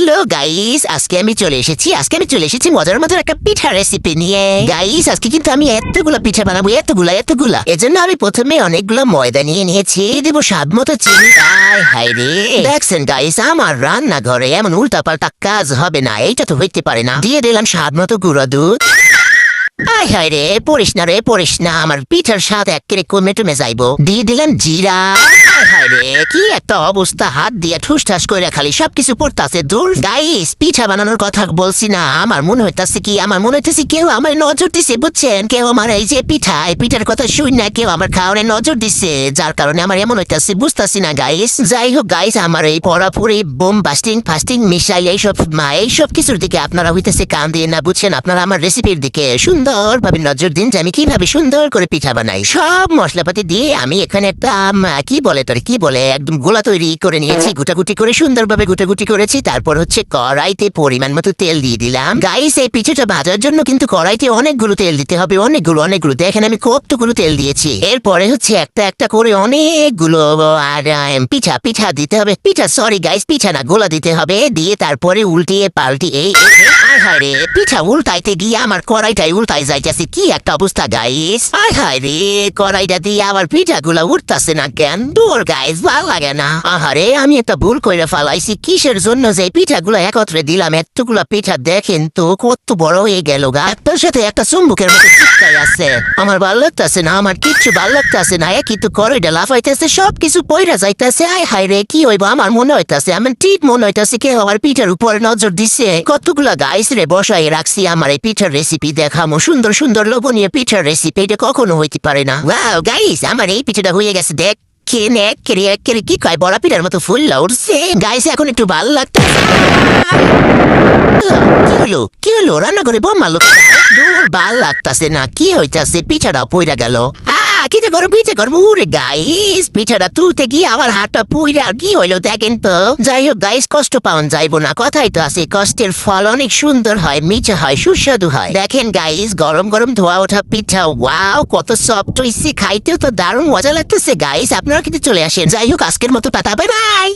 Hello guys, আজকে আমি চলে এসেছি মজার মজার একটা পিঠা রেসিপি নিয়ে। গাইস, আজকে কিন্তু আমি এতগুলা পিঠা বানাবো, এতগুলা। এজন্য আমি প্রথমে অনেকগুলো ময়দা নিয়ে নিয়েছি, দেবো স্বাদ মতো চিনি। হায় রে, দেখছেন গাইস, আমার রান্নাঘরে এমন উল্টাপাল্টা কাজ হবে না, এইটা তো হইতে পারে না। দিয়ে দিলাম স্বাদ মতো গুঁড়ো দুধ। হায় রে, পড়িস না, আমার পিঠার স্বাদ একেবারে কমে যাইবো। দিয়ে দিলাম জিরা। হায় রে, কি একটা অবস্থা, হাত দিয়ে ঠুস ঠাস করে খালি সবকিছু পড়তাছে। দূর গাইস, পিঠা বানানোর কথা বলছি না, আমার মনে হইতাছে কেউ আমার নজর দিছে, বুঝছেন? কেউ আমার এই যে পিঠার কথা শুন না, কেউ আমার খাওয়ারে নজর দিছে, যার কারণে আমার এমন হইতাছে, বুঝতাছি না গাইস। যাই হোক গাইস, আমার এই পড়াপুরি বোম ফাস্টিং মিশাই এইসব কিছুর দিকে আপনারা হইতেছে কান দিয়ে না, বুঝছেন? আপনারা আমার রেসিপির দিকে সুন্দরভাবে নজর দিন যে আমি কিভাবে সুন্দর করে পিঠা বানাই। সব মশলাপাতি দিয়ে আমি এখানে একটা কি বলে একদম গোলা তৈরি করে নিয়েছি, সুন্দরভাবে গুটাগুটি করেছি। তারপর হচ্ছে কড়াইতে পরিমাণ মতো তেল দিয়ে দিলাম। গাইস, এই পিঠাটা ভাজার জন্য কিন্তু কড়াইতে অনেকগুলো তেল দিতে হবে, অনেকগুলো। দেখেন আমি কতগুলো তেল দিয়েছি। এরপরে হচ্ছে একটা করে অনেকগুলো আর পিঠা দিতে হবে। পিঠা না, গোলা দিতে হবে। দিয়ে তারপরে উল্টিয়ে পাল্টিয়ে হায় রে, পিঠা উল্টাইতে গিয়ে আমার কড়াইটাই উল্টাই যাইতেছে, কি একটা অবস্থা গাইস। হায় রে, কড়াইটা দিয়ে আবার পিঠাগুলা উঠতেছে না কেন? দূর গাইস, ভাল লাগে না। আহারে, আমি একটা ভুল করে ফেলাইছি। কিসের জন্য যে পিঠাগুলো একত্রে দিলাম? এতগুলা পিঠা দেখেন তো কত বড় হয়ে গেল গা। একটার সাথে একটা চুম্বকের মতো চিপকাই আছে। আমার ভাল লাগতেছে না, আমার কিচ্ছু ভাল লাগতেছে না। কিন্তু কড়াইটা লাফাইতেছে, সবকিছু পইরা যাইতেছে। হায় রে, কি হইব? আমার মনে হইতাছে, আমার ঠিক মনে হইতাছে কেউ আমার পিঠার উপর নজর দিছে। কতগুলা গাইস রে বসাই রাখছি আমার এই পিঠার রেসিপি দেখামো, সুন্দর লোভনীয় পিঠার রেসিপি। এটা কখনো হইতে পারে না। ওয়াও গাইস, আমার এই পিঠাটা হয়ে গেছে। দেখ কি কয়, বড় পিঠার মতো ফুল উঠছে। গাইস, এখন একটু ভালো লাগতেছে। কি হলো রান্না করে বোম মারলো? দূর, ভাল লাগতেছে না, কি হইতাছে? পিঠাটা পইরা গেল। পিঠা করবো উরে গাইস, পিঠাটা তুলতে গিয়ে আমার হাতটা পুইরা কি হইলো দেখেন তো। যাই হোক গাইস, কষ্ট পাওন যাইবো না, কথাই তো আছে, কষ্টের ফল অনেক সুন্দর হয়, মিঠা হয়, সুস্বাদু হয়। দেখেন গাইস, গরম ধোয়া ওঠা পিঠা, ওয়াও কত সফট হইছে, খাইতেও তো দারুণ মজা লাগতেছে গাইস। আপনারা কিন্তু চলে আসেন। যাই হোক, আজকের মতো টাটা, বাই বাই।